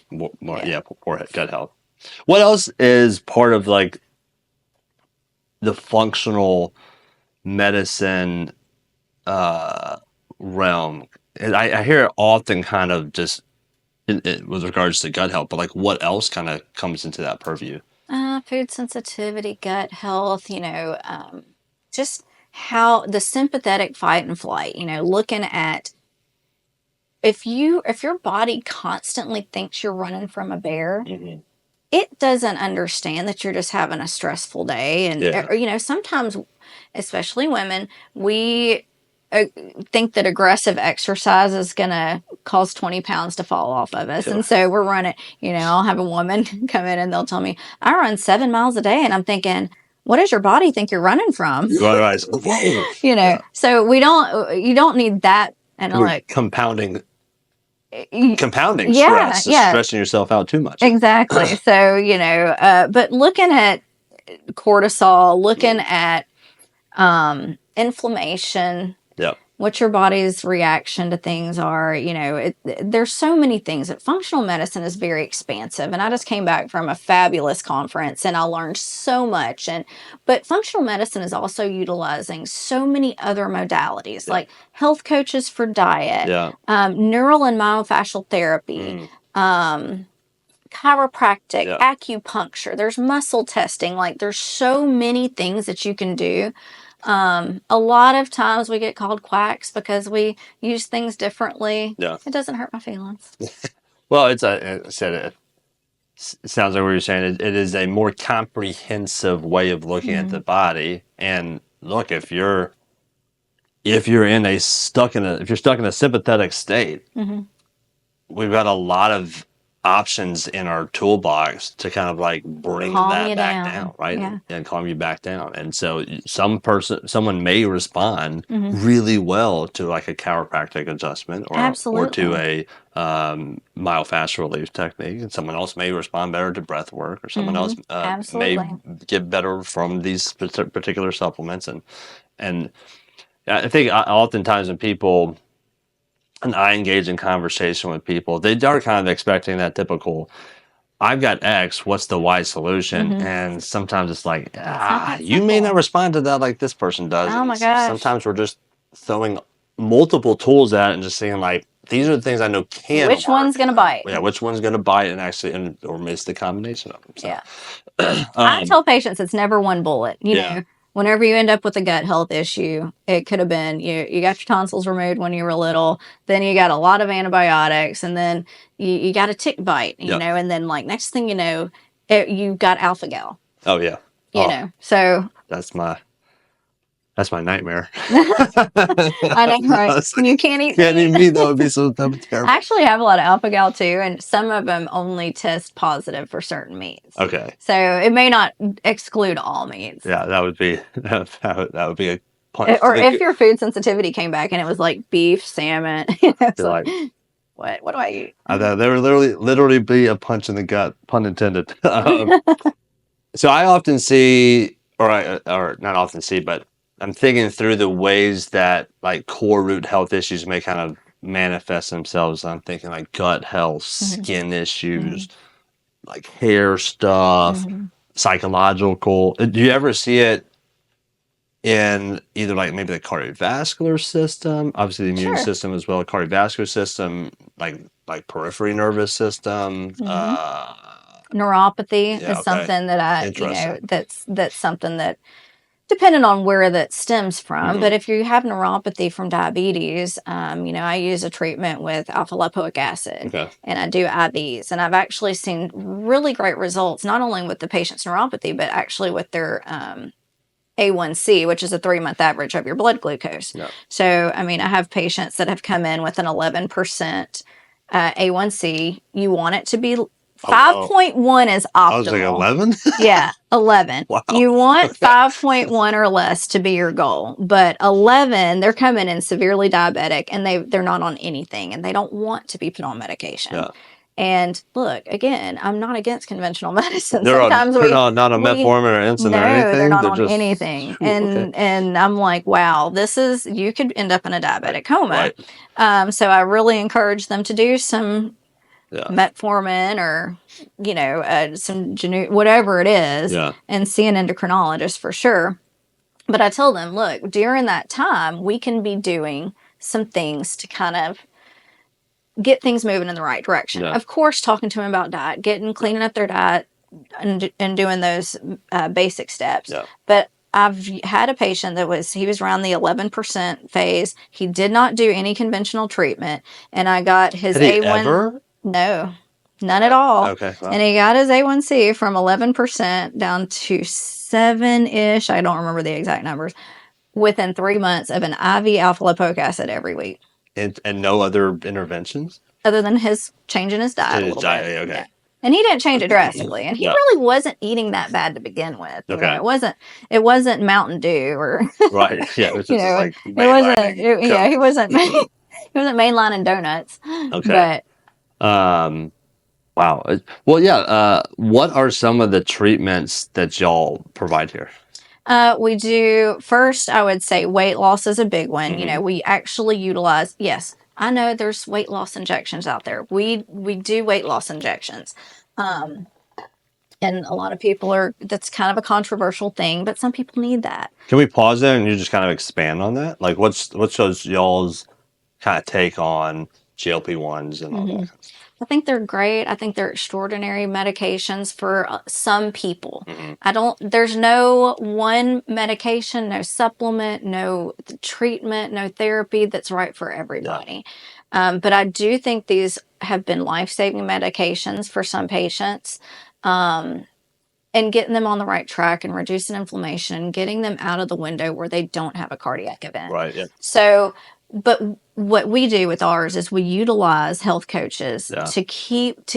gut health. What else is part of like the functional medicine realm? I hear it often kind of just with regards to gut health, but like what else kind of comes into that purview? Food sensitivity, gut health, just how the sympathetic fight and flight, looking at if your body constantly thinks you're running from a bear, it doesn't understand that you're just having a stressful day. And, you know, sometimes, especially women, we think that aggressive exercise is going to cause 20 pounds to fall off of us. And so we're running, you know, I'll have a woman come in and they'll tell me, I run 7 miles a day. And I'm thinking, what does your body think you're running from? Whoa. You know, so you don't need that. And like compounding yeah, stress, just stressing yourself out too much. Exactly. So, you know, but looking at cortisol, looking at inflammation, what your body's reaction to things are, you know, there's so many things. That functional medicine is very expansive. And I just came back from a fabulous conference and I learned so much. But functional medicine is also utilizing so many other modalities, like health coaches for diet, neural and myofascial therapy, chiropractic, acupuncture, there's muscle testing. Like there's so many things that you can do. A lot of times we get called quacks because we use things differently. It doesn't hurt my feelings. Well, it sounds like what you're saying. It is a more comprehensive way of looking at the body. And look, if you're stuck in a sympathetic state, we've got a lot of options in our toolbox to kind of like bring that back down, right? And calm you back down. And so someone may respond really well to like a chiropractic adjustment or to a myofascial relief technique, and someone else may respond better to breath work, or someone else may get better from these particular supplements. And I think oftentimes when people and I engage in conversation with people, they are kind of expecting that typical, I've got X, what's the Y solution? And sometimes it's like, you may not respond to that like this person does. Oh my gosh. Sometimes we're just throwing multiple tools at it and just saying like, these are the things I know can Which one's going to bite? Yeah, which one's going to bite and actually, or miss the combination of them. So. I tell patients it's never one bullet. You know, whenever you end up with a gut health issue, it could have been you got your tonsils removed when you were little, then you got a lot of antibiotics, and then you got a tick bite, you know, and then like next thing you know, you got alpha-gal. Oh, yeah. You know, so. That's my nightmare. I know, right? You can't eat. Can't eat meat. That would be so terrible. I actually have a lot of alpha-gal too, and some of them only test positive for certain meats. Okay. So it may not exclude all meats. Yeah, that would be a point. Or if your food sensitivity came back and it was like beef, salmon, you know, so like, what do I eat? There would literally be a punch in the gut, pun intended. So I often see, or not often see, but I'm thinking through the ways that like core root health issues may kind of manifest themselves. I'm thinking like gut health, skin issues, like hair stuff, psychological. Do you ever see it in either like maybe the cardiovascular system, obviously the immune system as well, cardiovascular system, like periphery nervous system, neuropathy is something that that's something that, depending on where that stems from, but if you have neuropathy from diabetes, you know, I use a treatment with alpha lipoic acid, and I do IVs, and I've actually seen really great results, not only with the patient's neuropathy, but actually with their A1C, which is a 3-month average of your blood glucose. So, I mean, I have patients that have come in with an 11% A1C. You want it to be 5.1 is optimal. I was like 11? Yeah, 11. Wow. You want 5.1 or less to be your goal. But 11, they're coming in severely diabetic, and they're not on anything, and they don't want to be put on medication. And look, again, I'm not against conventional medicine. They're not on metformin or insulin or anything? No, they're not on anything. And I'm like, wow, you could end up in a diabetic coma. So I really encourage them to do some metformin or, you know, some whatever it is, and see an endocrinologist for sure. But I tell them, look, during that time, we can be doing some things to kind of get things moving in the right direction. Of course, talking to them about diet, cleaning up their diet, and doing those basic steps. But I've had a patient he was around the 11% phase. He did not do any conventional treatment, and I got his A1. No. None at all. Okay. Wow. And he got his A1C from 11% down to 7-ish. I don't remember the exact numbers. Within 3 months of an IV alpha lipoic acid every week. And no other interventions? Other than his changing his diet a little bit. Okay. Yeah. And he didn't change it drastically. And he really wasn't eating that bad to begin with. You know, it wasn't Mountain Dew or right. Yeah. It was just like he wasn't mainlining donuts. Okay. But wow. Well, yeah. What are some of the treatments that y'all provide here? We do, first, I would say weight loss is a big one. You know, we actually utilize, yes, I know there's weight loss injections out there. We do weight loss injections. And a lot of people that's kind of a controversial thing, but some people need that. Can we pause there and you just kind of expand on that? Like what's y'all's kind of take on GLP-1s and all that? I think they're great. I think they're extraordinary medications for some people. There's no one medication, no supplement, no treatment, no therapy that's right for everybody. But I do think these have been life-saving medications for some patients. And getting them on the right track and reducing inflammation and getting them out of the window where they don't have a cardiac event. Right. Yeah. So, but what we do with ours is we utilize health coaches to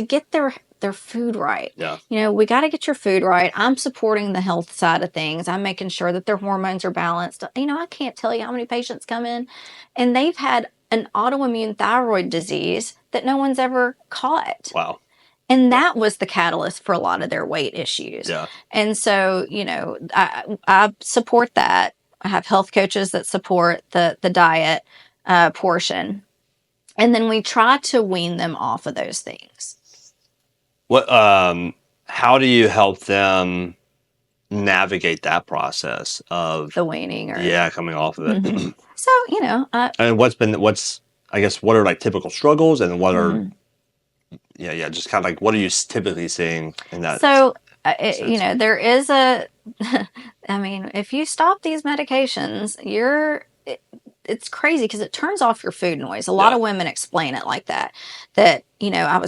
get their food right. Yeah. You know, we got to get your food right. I'm supporting the health side of things. I'm making sure that their hormones are balanced. You know, I can't tell you how many patients come in and they've had an autoimmune thyroid disease that no one's ever caught. Wow. And that was the catalyst for a lot of their weight issues. Yeah. And so, you know, I support that. I have health coaches that support the diet portion. And then we try to wean them off of those things. How do you help them navigate that process of the weaning or coming off of it? So, you know, and what are like typical struggles and what are just kind of like what are you typically seeing in that? So, you know, there is I mean, if you stop these medications, it's crazy because it turns off your food noise. A lot of women explain it like that, you know,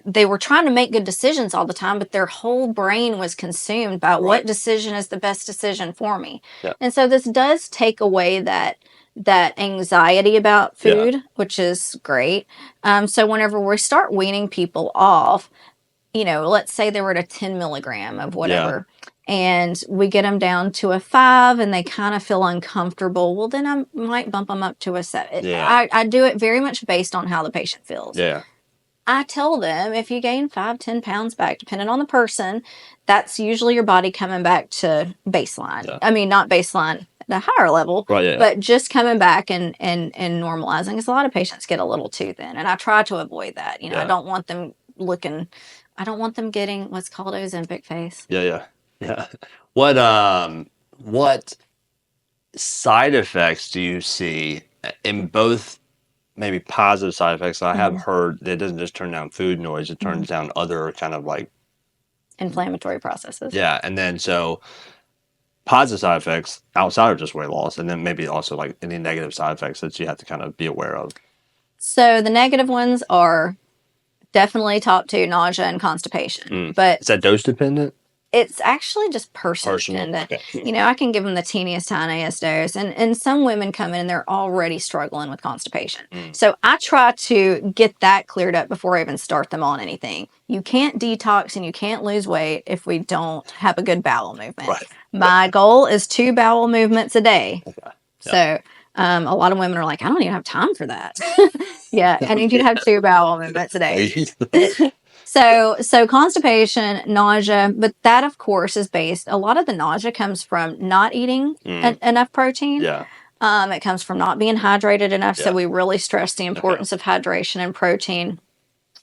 they were trying to make good decisions all the time, but their whole brain was consumed by what decision is the best decision for me. Yeah. And so this does take away that anxiety about food, which is great. So whenever we start weaning people off, you know, let's say they were at a 10 milligram of whatever, and we get them down to a 5 and they kind of feel uncomfortable. Well, then I might bump them up to a 7. Yeah. I do it very much based on how the patient feels. Yeah. I tell them if you gain 5-10 pounds back, depending on the person, that's usually your body coming back to baseline. Yeah. I mean, not baseline at a higher level, but just coming back and normalizing. Because a lot of patients get a little too thin, and I try to avoid that. You know, I don't want them getting what's called Ozempic face. Yeah. What side effects do you see in both? Maybe positive side effects. I have heard that it doesn't just turn down food noise; it turns down other kind of like inflammatory processes. Yeah, and then so positive side effects outside of just weight loss, and then maybe also like any negative side effects that you have to kind of be aware of. So the negative ones are definitely top 2: nausea and constipation. But is that dose dependent? It's actually just person dependent. Okay. You know, I can give them the teeniest, tiniest dose. And some women come in and they're already struggling with constipation. So I try to get that cleared up before I even start them on anything. You can't detox and you can't lose weight if we don't have a good bowel movement. Right. My goal is 2 bowel movements a day. Okay. So a lot of women are like, I don't even have time for that. Yeah, I need you to have 2 bowel movements a day. So constipation, nausea, but that of course is based, a lot of the nausea comes from not eating enough protein. Yeah. It comes from not being hydrated enough. Yeah. So we really stress the importance of hydration and protein.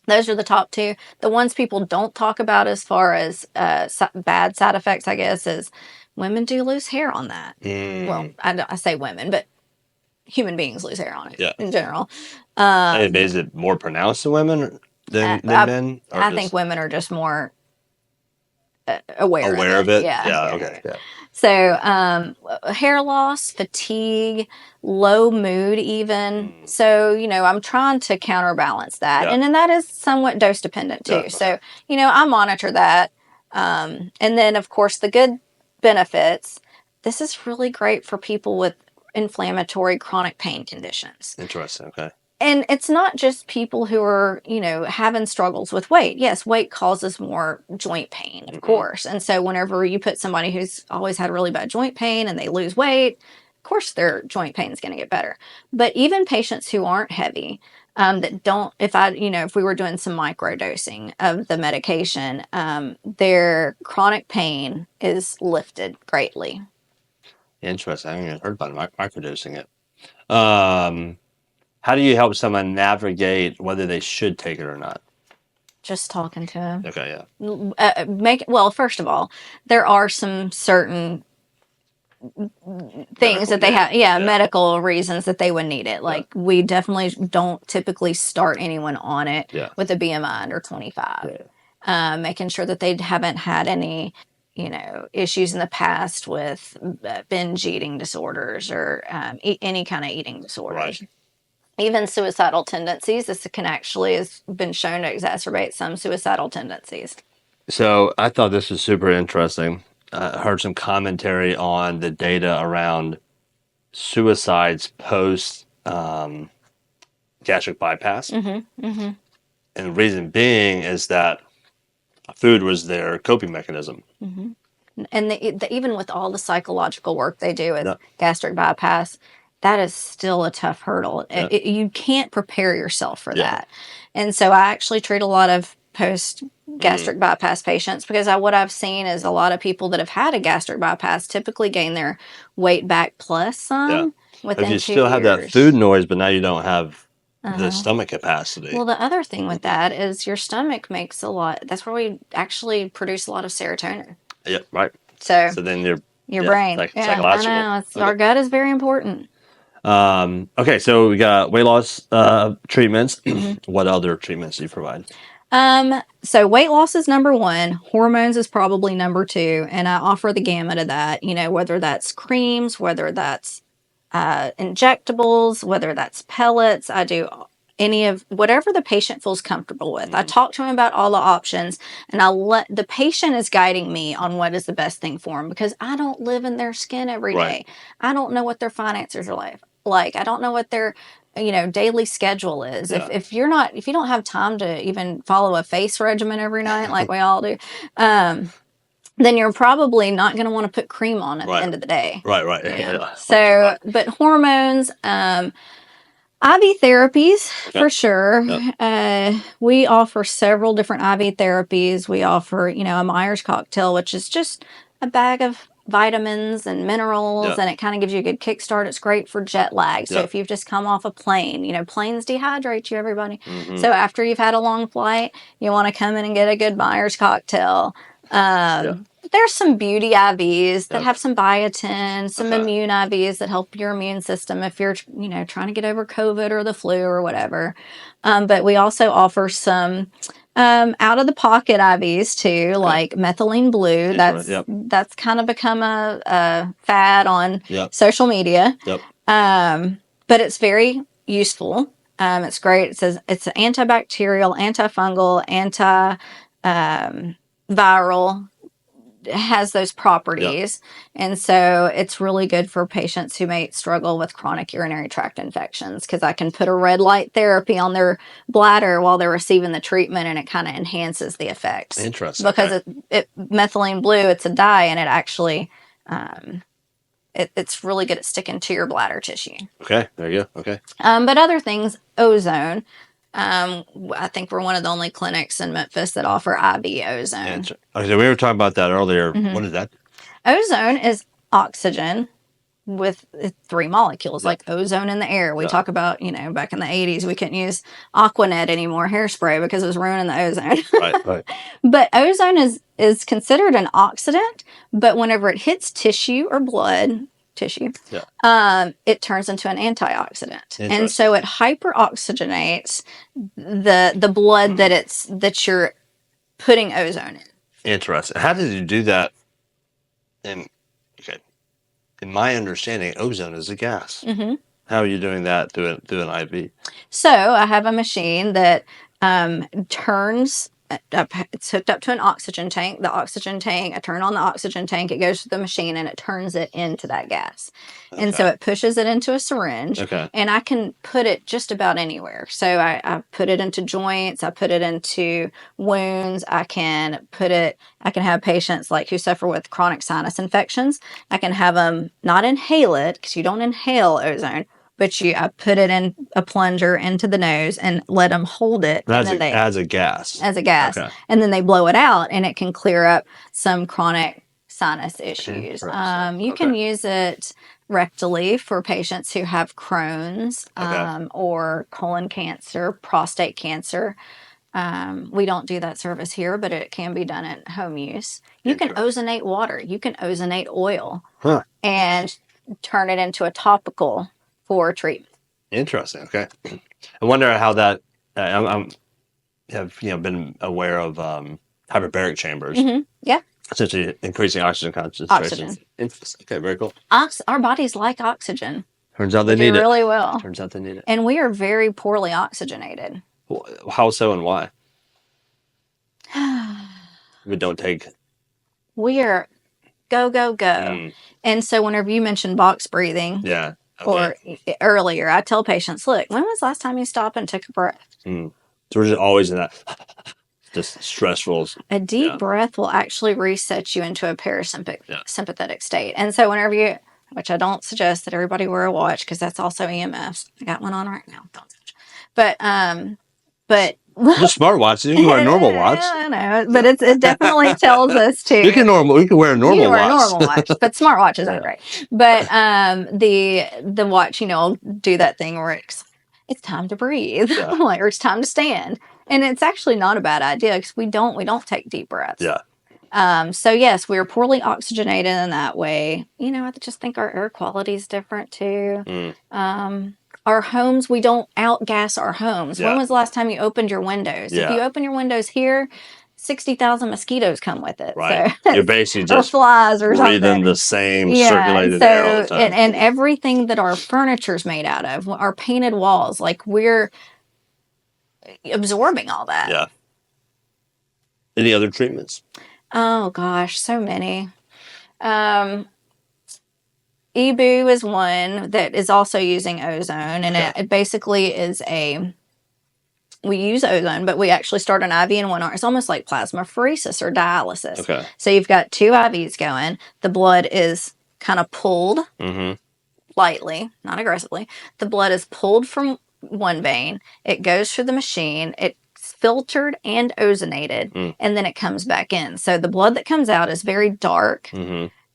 Those are the top 2. The ones people don't talk about as far as bad side effects, I guess, is women do lose hair on that. Well, I say women, but human beings lose hair on it in general. Is it more pronounced in women than men? I think women are just more aware of of it. it. Yeah. Okay. Yeah. So, hair loss, fatigue, low mood, even. So, I'm trying to counterbalance that. Yeah. And then that is somewhat dose dependent too. Yeah. So, I monitor that. And then, of course, the good benefits. This is really great for people with inflammatory chronic pain conditions. Interesting. Okay. And it's not just people who are, having struggles with weight. Yes, weight causes more joint pain, of course. And so whenever you put somebody who's always had really bad joint pain and they lose weight, of course their joint pain is going to get better. But even patients who aren't heavy, that don't, if we were doing some micro dosing of the medication, their chronic pain is lifted greatly. Interesting. I haven't even heard about microdosing it. How do you help someone navigate whether they should take it or not? Just talking to them. Okay, yeah. Well, first of all, there are some certain things that they have, medical reasons that they would need it. Like we definitely don't typically start anyone on it with a BMI under 25. Making sure that they haven't had any, issues in the past with binge eating disorders or any kind of eating disorders. Right. Even suicidal tendencies. This can actually has been shown to exacerbate some suicidal tendencies. So I thought this was super interesting. I heard some commentary on the data around suicides post gastric bypass. And the reason being is that food was their coping mechanism. And even with all the psychological work they do with gastric bypass, that is still a tough hurdle. You can't prepare yourself for that. And so I actually treat a lot of post gastric bypass patients because what I've seen is a lot of people that have had a gastric bypass typically gain their weight back plus some within 2 years. You still have that food noise, but now you don't have the stomach capacity. Well, the other thing with that is your stomach makes a lot. That's where we actually produce a lot of serotonin. Yeah, right. So then your brain. Psychological. I know. Our gut is very important. Okay, so we got weight loss treatments. What other treatments do you provide? So weight loss is number one. Hormones is probably number two. And I offer the gamut of that, whether that's creams, whether that's injectables, whether that's pellets. I do any of whatever the patient feels comfortable with. I talk to them about all the options and I let the patient is guiding me on what is the best thing for them because I don't live in their skin every day. I don't know what their finances are like. I don't know what their daily schedule is. If you don't have time to even follow a face regimen every night like we all do, then you're probably not going to want to put cream on at the end of the day. Right. Yeah. So, but hormones, IV therapies for sure. We offer several different IV therapies. We offer, a Myers cocktail, which is just a bag of vitamins and minerals, and it kind of gives you a good kickstart. It's great for jet lag. So if you've just come off a plane, planes dehydrate you, everybody. So after you've had a long flight, you want to come in and get a good Myers cocktail. There's some beauty IVs that have some biotin, some immune IVs that help your immune system if you're, trying to get over COVID or the flu or whatever. But we also offer some out of the pocket IVs too, like methylene blue. That's kind of become a fad on social media. But it's very useful. It's great. It says it's antibacterial, antifungal, viral, has those properties. And so it's really good for patients who may struggle with chronic urinary tract infections because I can put a red light therapy on their bladder while they're receiving the treatment and it kind of enhances the effects. Interesting. Because methylene blue, it's a dye and it actually it's really good at sticking to your bladder tissue. Okay, there you go. Okay. But other things, ozone. I think we're one of the only clinics in Memphis that offer IV ozone. Okay, so we were talking about that earlier. What is that? Ozone is oxygen with 3 molecules, like ozone in the air. We talk about, back in the 80s, we couldn't use Aquanet anymore, hairspray, because it was ruining the ozone. Right. But ozone is considered an oxidant, but whenever it hits tissue or blood tissue, it turns into an antioxidant. And so it hyperoxygenates the blood that you're putting ozone in. Interesting. How did you do that? In okay, in my understanding, ozone is a gas. Mm-hmm. How are you doing that through an IV? So I have a machine that turns up. It's hooked up to an oxygen tank. The oxygen tank, I turn on the oxygen tank, it goes to the machine and it turns it into that gas. Okay. And so it pushes it into a syringe. Okay. And I can put it just about anywhere. So I put it into joints, I put it into wounds, I can have patients like who suffer with chronic sinus infections. I can have them not inhale it, because you don't inhale ozone, but I put it in a plunger into the nose and let them hold it. As a gas. As a gas. Okay. And then they blow it out, and it can clear up some chronic sinus issues. You can use it rectally for patients who have Crohn's, or colon cancer, prostate cancer. We don't do that service here, but it can be done at home use. You can ozonate water. You can ozonate oil, and turn it into a topical for treatment. Interesting. Okay. I wonder how that. Have been aware of hyperbaric chambers. Mm-hmm. Yeah. Essentially increasing oxygen concentrations. Interesting. Okay. Very cool. Our bodies like oxygen. Turns out they need it. Really well. Turns out they need it. And we are very poorly oxygenated. How so and why? We don't take. We are go, go, go. And so whenever you mention box breathing, or earlier, I tell patients, look, when was the last time you stopped and took a breath? So we're just always in that just stressful. A deep breath will actually reset you into a parasympathetic state. And so whenever which I don't suggest that everybody wear a watch, because that's also EMFs. I got one on right now. Don't touch. But just smartwatch. You can wear a normal watch. I know, but it definitely tells us to. You can wear a normal watch. But smartwatches are great. But the watch, will do that thing where it's time to breathe, or it's time to stand, and it's actually not a bad idea, because we don't take deep breaths. Yeah. So yes, we are poorly oxygenated in that way. I just think our air quality is different too. Our homes, we don't outgas our homes. When was the last time you opened your windows? If you open your windows here, 60,000 mosquitoes come with it. Right. So, you're basically just or flies or breathing something. The same circulated air all the time. And everything that our furniture's made out of, our painted walls, like we're absorbing all that. Yeah. Any other treatments? Oh gosh, so many. EBOO is one that is also using ozone, and it basically is we use ozone, but we actually start an IV in one arm. It's almost like plasmapheresis or dialysis. Okay. So you've got 2 IVs going. The blood is kind of pulled lightly, not aggressively. The blood is pulled from one vein. It goes through the machine. It's filtered and ozonated, and then it comes back in. So the blood that comes out is very dark.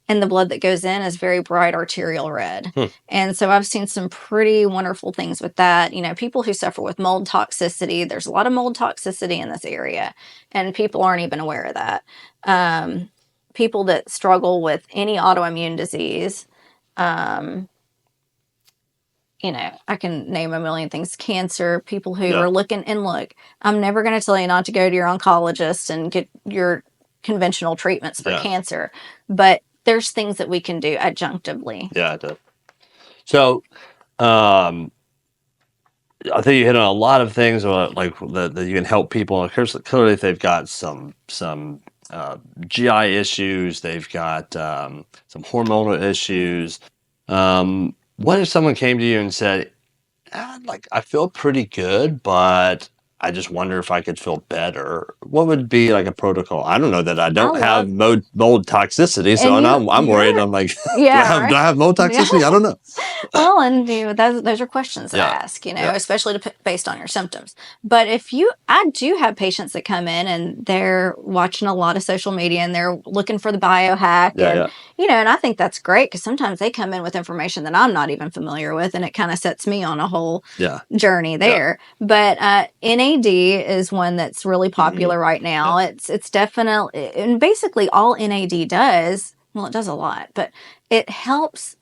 And the blood that goes in is very bright arterial red. And so I've seen some pretty wonderful things with that. People who suffer with mold toxicity, there's a lot of mold toxicity in this area, and people aren't even aware of that. People that struggle with any autoimmune disease, I can name a million things. Cancer, people who are looking, and look, I'm never going to tell you not to go to your oncologist and get your conventional treatments for cancer, but there's things that we can do adjunctively. Yeah, it does. So, I think you hit on a lot of things like that you can help people. Clearly, if they've got some GI issues, they've got some hormonal issues. What if someone came to you and said, I feel pretty good, but I just wonder if I could feel better. What would be like a protocol? I don't know that I don't have mold toxicity, so I'm worried. I'm like, do I have mold toxicity? I don't know. Well, and those are questions to ask, especially based on your symptoms. But I do have patients that come in and they're watching a lot of social media and they're looking for the biohack, and I think that's great, because sometimes they come in with information that I'm not even familiar with, and it kind of sets me on a whole journey there. But NAD is one that's really popular right now. It's definitely, and basically all NAD does, well, it does a lot, but it helps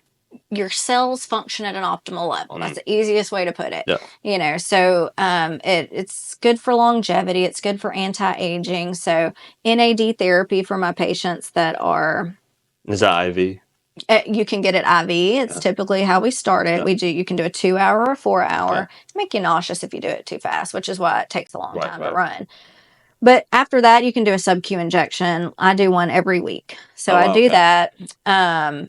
your cells function at an optimal level. That's the Mm-hmm. easiest way to put it. Yeah. You know, so it's good for longevity. It's good for anti-aging. So NAD therapy for my patients that are, Is that IV? you can get it IV. It's Yeah. typically how we start it. Yeah. You can do a 2 hour or 4 hour. Okay. Make you nauseous if you do it too fast, which is why it takes a long Right, time to right. run. But after that, you can do a sub-Q injection. I do one every week. So Oh, I wow, do okay. that.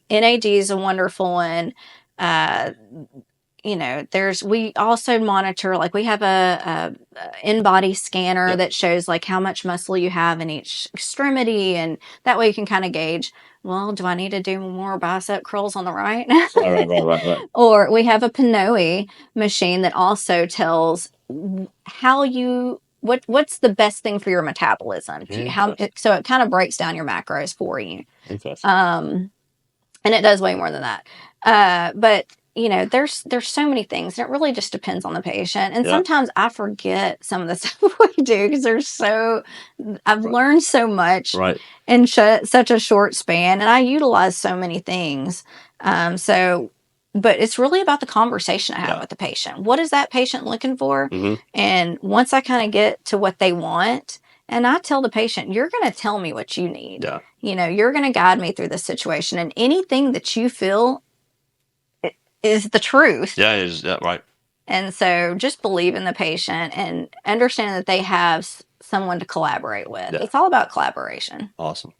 NAD is a wonderful one. You know, we also monitor, like we have a in-body scanner Yeah. that shows like how much muscle you have in each extremity. And that way you can kind of gauge, well, do I need to do more bicep curls on the right? Right. Or we have a Pinoe machine that also tells how you, what's the best thing for your metabolism. So it kind of breaks down your macros for you. Interesting. And it does way more than that. But you know, there's so many things, and it really just depends on the patient. And Yeah. sometimes I forget some of the stuff we do because I've learned so much Right. in such a short span, and I utilize so many things. But it's really about the conversation I have with the patient. What is that patient looking for? Mm-hmm. And once I kind of get to what they want, and I tell the patient, you're going to tell me what you need. Yeah. You know, you're going to guide me through this situation, and anything that you feel is the truth. Yeah, right. And so just believe in the patient and understand that they have someone to collaborate with. Yeah. It's all about collaboration. Awesome.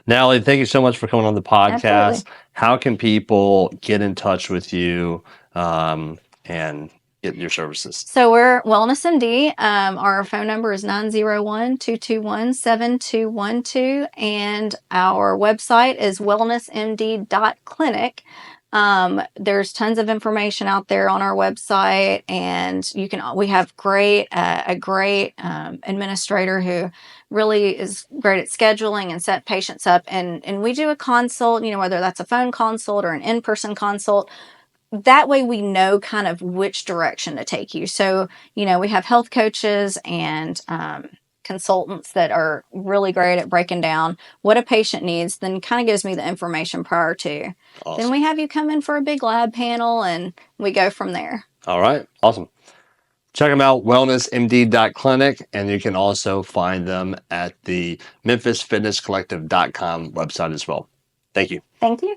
Natalie, thank you so much for coming on the podcast. Absolutely. How can people get in touch with you and get your services? So we're Wellness MD. Our phone number is 901-221-7212, and our website is wellnessmd.clinic. There's tons of information out there on our website, and we have a great administrator who really is great at scheduling and set patients up, and we do a consult, you know, whether that's a phone consult or an in-person consult. That way we know kind of which direction to take you. So, you know, we have health coaches and consultants that are really great at breaking down what a patient needs, then kind of gives me the information prior to. Awesome. Then we have you come in for a big lab panel, and we go from there. All right. Awesome. Check them out, wellnessmd.clinic, and you can also find them at the Memphis Fitness Collective.com website as well. Thank you. Thank you.